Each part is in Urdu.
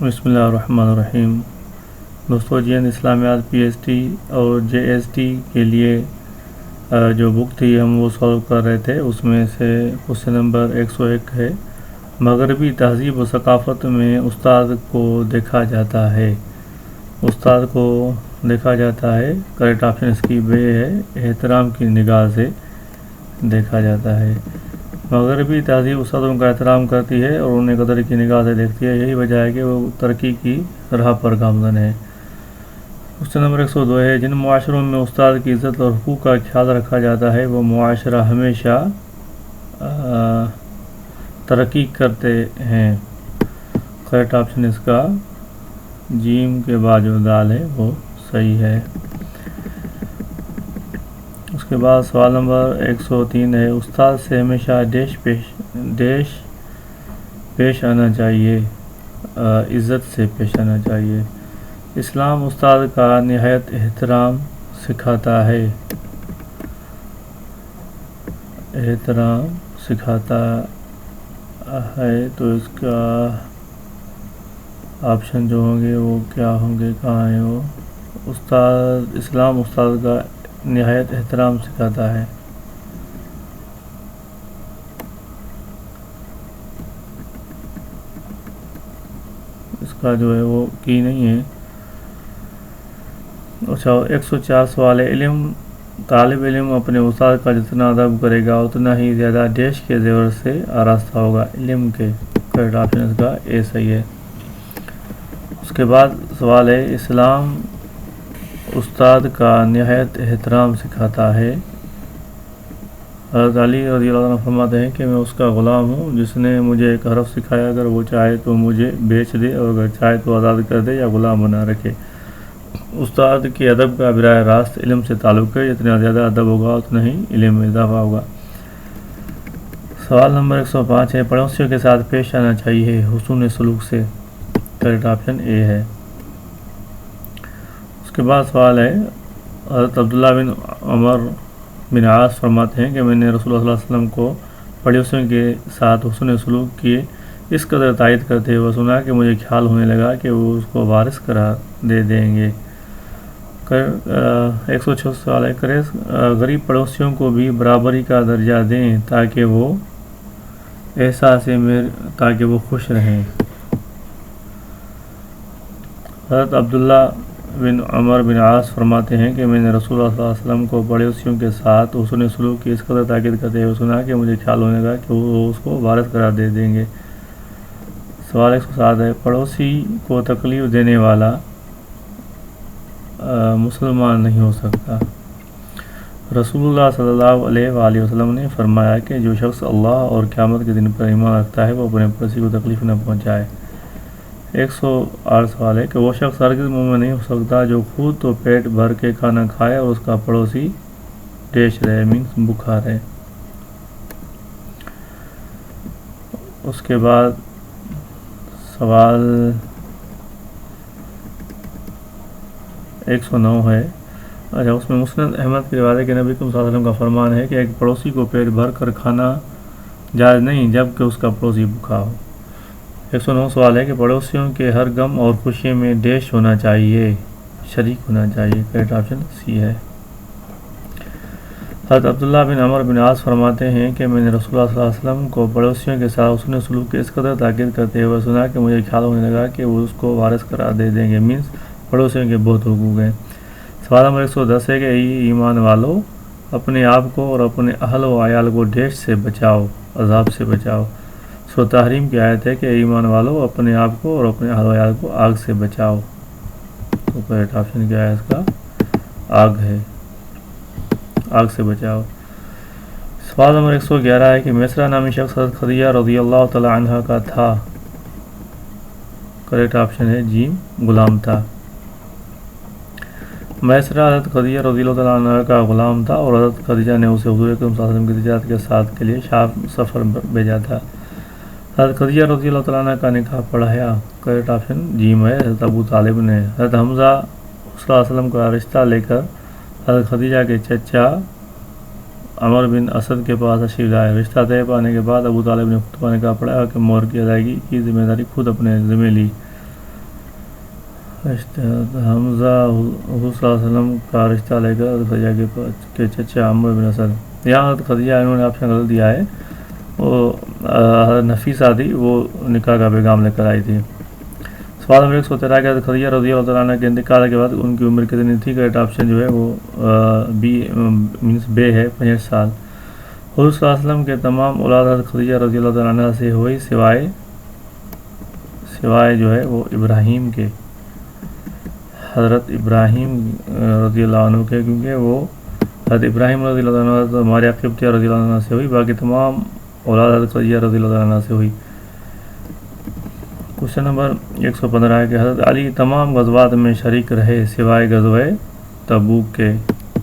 بسم اللہ الرحمن الرحیم۔ دوستو جی اسلامیات پی ایس ٹی اور جے ایس ٹی کے لیے جو بک تھی ہم وہ سالو کر رہے تھے، اس میں سے کوشچن نمبر 101 ہے، مغربی تہذیب و ثقافت میں استاد کو دیکھا جاتا ہے۔ استاد کو دیکھا جاتا ہے، کریکٹ آپشن اس کی بے ہے، احترام کی نگاہ سے دیکھا جاتا ہے۔ مغربی تہذیب استادوں کا احترام کرتی ہے اور انہیں قدر کی نگاہ سے دیکھتی ہے، یہی وجہ ہے کہ وہ ترقی کی راہ پر گامزن ہے۔ کوشچن نمبر 102 ہے، جن معاشروں میں استاد کی عزت اور حقوق کا خیال رکھا جاتا ہے وہ معاشرہ ہمیشہ ترقی کرتے ہیں۔ کریکٹ آپشن اس کا جیم کے بعد جو دال ہے وہ صحیح ہے۔ اس کے بعد سوال نمبر 103 ہے، استاد سے ہمیشہ پیش آنا چاہیے، عزت سے پیش آنا چاہیے۔ اسلام استاد کا نہایت احترام سکھاتا ہے۔ تو اس کا آپشن جو ہوں گے وہ کیا ہوں گے، کہاں ہیں وہ؟ اسلام استاد کا نہایت احترام سکھاتا ہے۔ اس کا جو ہے وہ کی نہیں ہے۔ اچھا 104 سوال ہے، طالب علم اپنے استاد کا جتنا ادب کرے گا اتنا ہی زیادہ ڈیش کے زیور سے آراستہ ہوگا، علم کے۔ کریکٹ آپشن اس کا اے صحیح ہے۔ اس کے بعد سوال ہے، اسلام استاد کا نہایت احترام سکھاتا ہے۔ حضرت علی رضی اللہ عنہ فرماتے ہیں کہ میں اس کا غلام ہوں جس نے مجھے ایک حرف سکھایا، اگر وہ چاہے تو مجھے بیچ دے اور اگر چاہے تو آزاد کر دے یا غلام بنا رکھے۔ استاد کے ادب کا براہ راست علم سے تعلق ہے، جتنا زیادہ ادب ہوگا اتنا ہی علم میں اضافہ ہوگا۔ سوال نمبر 105 ہے، پڑوسیوں کے ساتھ پیش آنا چاہیے حسن سلوک سے۔ کریکٹ آپشن اے ہے۔ اس کے بعد سوال ہے، حضرت عبداللہ بن عمر بن عاص فرماتے ہیں کہ میں نے رسول اللہ صلی اللہ علیہ وسلم کو پڑوسیوں کے ساتھ حسن سلوک کی اس قدر تائید کرتے ہوئے سنا کہ مجھے خیال ہونے لگا کہ وہ اس کو وارث قرار دے دیں گے۔ 106 سوال ہے، غریب پڑوسیوں کو بھی برابری کا درجہ دیں تاکہ وہ خوش رہیں۔ حضرت عبداللہ بن عمر بن عاص فرماتے ہیں کہ میں نے رسول اللہ صلی اللہ علیہ وسلم کو پڑوسیوں کے ساتھ حسن سلوک کی اس قدر تاکید کرتے ہوئے سنا کہ مجھے خیال ہونے لگا کہ وہ اس کو وارث قرار دے دیں گے۔ سوال 107 ہے، پڑوسی کو تکلیف دینے والا مسلمان نہیں ہو سکتا۔ رسول اللہ صلی اللہ علیہ وآلہ وسلم نے فرمایا کہ جو شخص اللہ اور قیامت کے دن پر ایمان رکھتا ہے وہ اپنے پڑوسی کو تکلیف نہ پہنچائے۔ 108 سوال ہے کہ وہ شخص ہرگز مومن نہیں ہو سکتا جو خود تو پیٹ بھر کے کھانا کھائے اور اس کا پڑوسی ڈیش رہے، مینس بھوکا رہے۔ اس کے بعد سوال 109 ہے، اچھا اس میں مسند احمد کی روایت ہے کہ نبی صلی اللہ علیہ وسلم کا فرمان ہے کہ ایک پڑوسی کو پیٹ بھر کر کھانا جائز نہیں جب کہ اس کا پڑوسی بھوکا ہو۔ 109 سوال ہے کہ پڑوسیوں کے ہر غم اور خوشی میں ڈیش ہونا چاہیے، شریک ہونا چاہیے۔ کریکٹ آپشن سی ہے۔ حضرت عبداللہ بن عمر بن عاص فرماتے ہیں کہ میں نے رسول اللہ صلی اللہ علیہ وسلم کو پڑوسیوں کے ساتھ حسن سلوک کی اس قدر تاکید کرتے ہوئے سنا کہ مجھے خیال ہونے لگا کہ وہ اس کو وارث قرار دے دیں گے، مینس پڑوسیوں کے بہت حقوق ہیں۔ سوال نمبر 110 ہے کہ ایمان والو اپنے آپ کو اور اپنے اہل و عیال کو ڈیش سے بچاؤ، عذاب سے بچاؤ۔ سورۃ تحریم کی آیت ہے کہ ایمان والو اپنے آپ کو اور اپنے اہل و عیال کو آگ سے بچاؤ۔ تو کریکٹ آپشن کیا ہے اس کا؟ آگ ہے، آگ سے بچاؤ۔ سوال نمبر 111 ہے کہ میسرہ نامی شخص حضرت خدیجہ رضی اللہ تعالی عنہ کا تھا۔ کریکٹ آپشن ہے جیم، غلام تھا۔ میسرہ حضرت خدیجہ رضی اللہ تعالی عنہ کا غلام تھا اور حضرت خدیجہ نے اسے حضور اکرم صلی اللہ علیہ وسلم کی تجارت کے ساتھ کے لیے شام سفر بھیجا تھا۔ حضرت خدیجہ رضی اللہ تعالیٰ عنہ کا نکاح پڑھایا۔ کریکٹ آپشن جیم ہے، حضرت ابو طالب نے۔ حضرت حمزہ صلی اللہ علیہ وسلم کا رشتہ لے کر حضرت خدیجہ کے چچا عمر بن اسد کے پاس تشریف لائے۔ رشتہ طے پانے کے بعد ابو طالب نے خطبہ نکاح پڑھایا کہ مہر کی ادائیگی کی ذمہ داری خود اپنے ذمہ لی۔ حمزہ حضور صلی اللہ علیہ وسلم کا رشتہ لے کر خدیجہ کے چچا عمرو بن اسد. یہاں خدیجہ انہوں نے آپشن غلط دیا ہے, وہ نفیسہ تھی, وہ نکاح کا پیغام لے کر آئی تھی. سوال نمبر 113 کہ خدیجہ رضی اللہ تعالیٰ عنہ کے انتقال کے بعد ان کی عمر کتنی تھی؟ کریکٹ آپشن جو ہے وہ بے ہے, 65 سال. حضور صلی اللہ علیہ وسلم کے تمام اولاد حضرت خدیجہ رضی اللہ تعالیٰ عنہ سے ہوئی سوائے جو ہے وہ ابراہیم کے, حضرت ابراہیم رضی اللہ عنہ کے, کیونکہ وہ حضرت ابراہیم رضی اللہ عنہ حضرت ماریہ قبطیہ رضی اللہ عنہ سے ہوئی, باقی تمام اولاد حضرت خدیجہ رضی اللہ عنہ سے ہوئی. کوشچن نمبر 115 ہے کہ حضرت علی تمام غزوات میں شریک رہے سوائے غزوہ تبوک کے.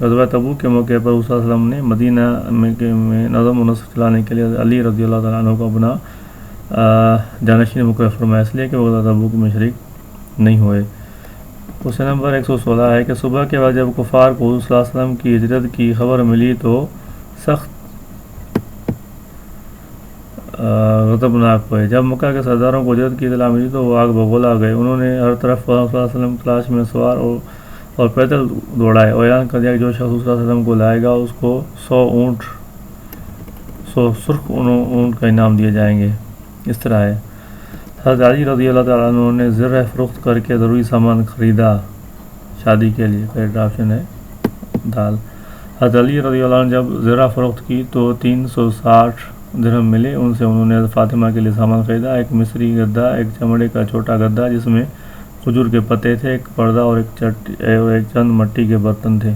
غزوہ تبوک کے موقع پر حضور صلی اللہ علیہ وسلم نے مدینہ میں نظم و نسق چلانے کے لیے علی رضی اللہ تعالیٰ عنہ کو اپنا جانشین مقرر فرمایا, اس لیے کہ وہ غزوہ تبوک میں شریک نہیں ہوئے. کوشچن نمبر 116 ہے کہ صبح کے بعد جب کفار کو حضور صلی اللہ علیہ وسلم کی ہجرت کی خبر ملی تو سخت غضبناک ہوئے. جب مکہ کے سرداروں کو ہجرت کی اطلاع ملی تو وہ آگ بگولا گئے. انہوں نے ہر طرف صلی اللہ علیہ وسلم تلاش میں سوار اور پیدل دوڑائے اور اعلان کر دیا کہ جو شخص صلی اللہ علیہ وسلم کو لائے گا اس کو 100 سرخ اونٹ کا انعام دیے جائیں گے. اس طرح ہے حضرت علی رضی اللہ تعالیٰ عنہ نے زرہ فروخت کر کے ضروری سامان خریدا شادی کے لیے. کریکٹ آپشن ہے دال. حضرت علی رضی اللہ عنہ جب زرہ فروخت کی تو 360 درہم ملے. ان سے انہوں نے فاطمہ کے لیے سامان خریدا, ایک مصری گدا, ایک چمڑے کا چھوٹا گدا جس میں کھجور کے پتے تھے, ایک پردہ اور ایک چند مٹی کے برتن تھے.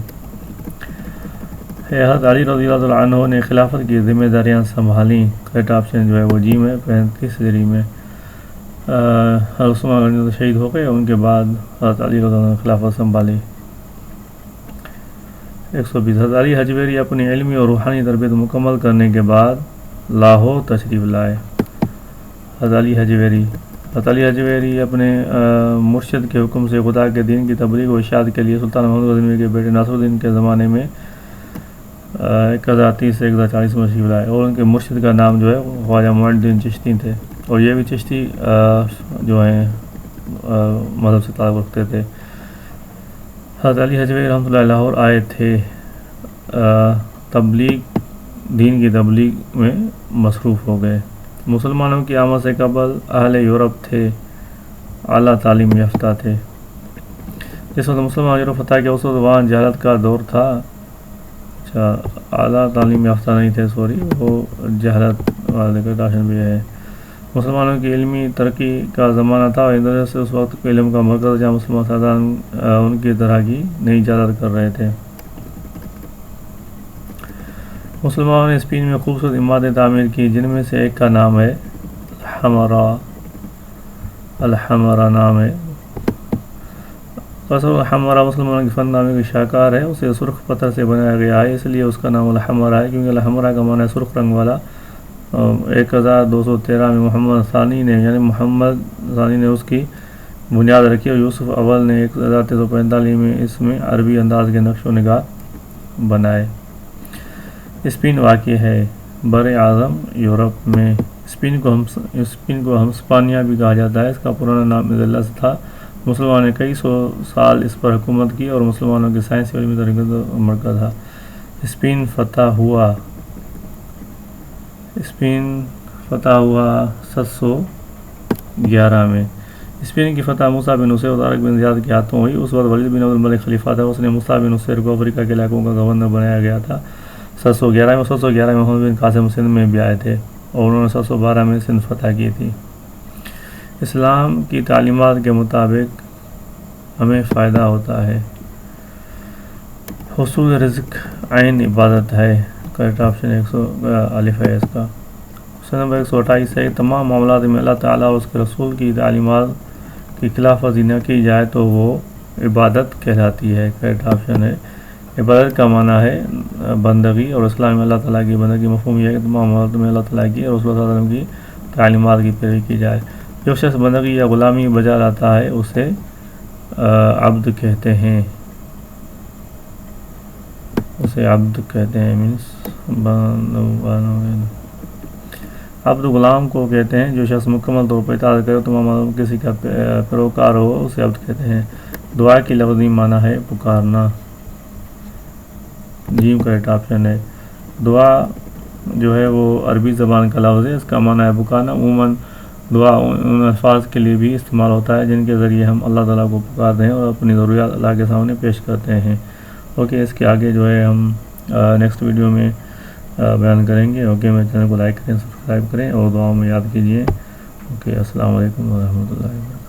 حضرت علی رضی اللہ عنہ نے خلافت کی ذمہ داریاں سنبھالیں. کریکٹ آپشن جو ہے وہ جی میں 35 ہجری میں. حضرت عثمان غنی شہید ہو گئے, ان کے بعد حضرت علی رضی اللہ عنہ نے خلافت سنبھالی. 120 حضرت علی حجویری اپنی علمی اور روحانی تربیت مکمل کرنے کے بعد لاہور تشریف لائے. حضرت علی حجویری اپنے مرشد کے حکم سے خدا کے دین کی تبلیغ و اشاعت کے لیے سلطان محمد غزنوی کے بیٹے ناصر الدین کے زمانے میں 1030 سے 1040 میں تشریف لائے, اور ان کے مرشد کا نام جو ہے خواجہ معین الدین چشتی تھے, اور یہ بھی چشتی جو ہیں مذہب سے تعلق رکھتے تھے. حضرت علی حجویری رحمۃ اللہ لاہور آئے تھے, دین کی تبلیغ میں مصروف ہو گئے. مسلمانوں کی آمد سے قبل اہل یورپ تھے, اعلیٰ تعلیم یافتہ تھے. جس وقت مسلمان یورپ فتح کیا اس وقت وہاں جہالت کا دور تھا. اچھا, اعلیٰ تعلیم یافتہ نہیں تھے, وہ جہالت والے کا داشن بھی ہے. مسلمانوں کی علمی ترقی کا زمانہ تھا, اور اس وجہ سے اس وقت علم کا مرکز جہاں مسلمان سردان ان کی طرح کی نئی ایجادات کر رہے تھے. مسلمانوں نے اسپین میں خوبصورت عمارتیں تعمیر کی, جن میں سے ایک کا نام ہے الحمرا نام ہے. قصر الحمرا مسلمانوں کی فن تعمیر کی شاہکار ہے. اسے سرخ پتھر سے بنایا گیا ہے, اس لیے اس کا نام الحمرا ہے, کیونکہ الحمرا کا معنی ہے سرخ رنگ والا. 1213 میں محمد ثانی نے اس کی بنیاد رکھی, اور یوسف اول نے 1345 میں اس میں عربی انداز کے نقش و نگار بنائے. اسپین واقع ہے بر اعظم یورپ میں. اسپین کو ہسپانیہ بھی کہا جاتا ہے. اس کا پرانا نام مزلس تھا. مسلمانوں نے کئی سو سال اس پر حکومت کی, اور مسلمانوں کی سائنسی علمی ترقی کا مرکز تھا. اسپین فتح ہوا 711 میں. اسپین کی فتح موسیٰ بن نصیر اور طارق بن زیاد کے ہاتھوں ہوئی. اس وقت ولید بن عبد الملک خلیفہ تھا. اس نے موسیٰ بن نصیر کو افریقہ کے علاقوں کا گورنر بنایا گیا تھا. 711 میں محمد بن قاسم سندھ میں بھی آئے تھے, اور انہوں نے 712 میں سندھ فتح کی تھی. اسلام کی تعلیمات کے مطابق ہمیں فائدہ ہوتا ہے. حصول رزق عین عبادت ہے. کریکٹ آپشن 100 ہے اس کا. کوشچن نمبر 128 ہے, تمام معاملات میں اللہ تعالیٰ اور اس کے رسول کی تعلیمات کی خلاف ورزی نہ کی جائے تو وہ عبادت کہلاتی ہے. کریکٹ آپشن ہے. عبادت کا معنی ہے بندگی, اور اسلام میں اللہ تعالیٰ کی بندگی مفہوم یہ ہے کہ تمام معاملات میں اللہ تعالیٰ کی اور رسول صلی اللہ علیہ وسلم کی تعلیمات کی پیروی کی جائے. جو شخص بندگی یا غلامی بجا لاتا ہے اسے عبد کہتے ہیں. مینس عبد غلام کو کہتے ہیں جو شخص مکمل طور پر اطاعت کرے تمام کسی کا پیروکار ہو اسے عبد کہتے ہیں۔ دعا کی لفظی معنی ہے پکارنا، جیم کریکٹ آپشن ہے۔ دعا جو ہے وہ عربی زبان کا لفظ ہے، اس کا معنی ہے پکارنا۔ عموماً دعا ان الفاظ کے لیے بھی استعمال ہوتا ہے جن کے ذریعے ہم اللہ تعالیٰ کو پکارتے ہیں اور اپنی ضروریات اللہ کے سامنے پیش کرتے ہیں۔ اوکے، اس کے آگے جو ہے ہم نیکسٹ ویڈیو میں بیان کریں گے۔ اوکے، میرے چینل کو لائک کریں، سبسکرائب کریں اور دعاؤں میں یاد کیجیے۔ اوکے، السلام علیکم ورحمۃ اللہ وبرکاتہ۔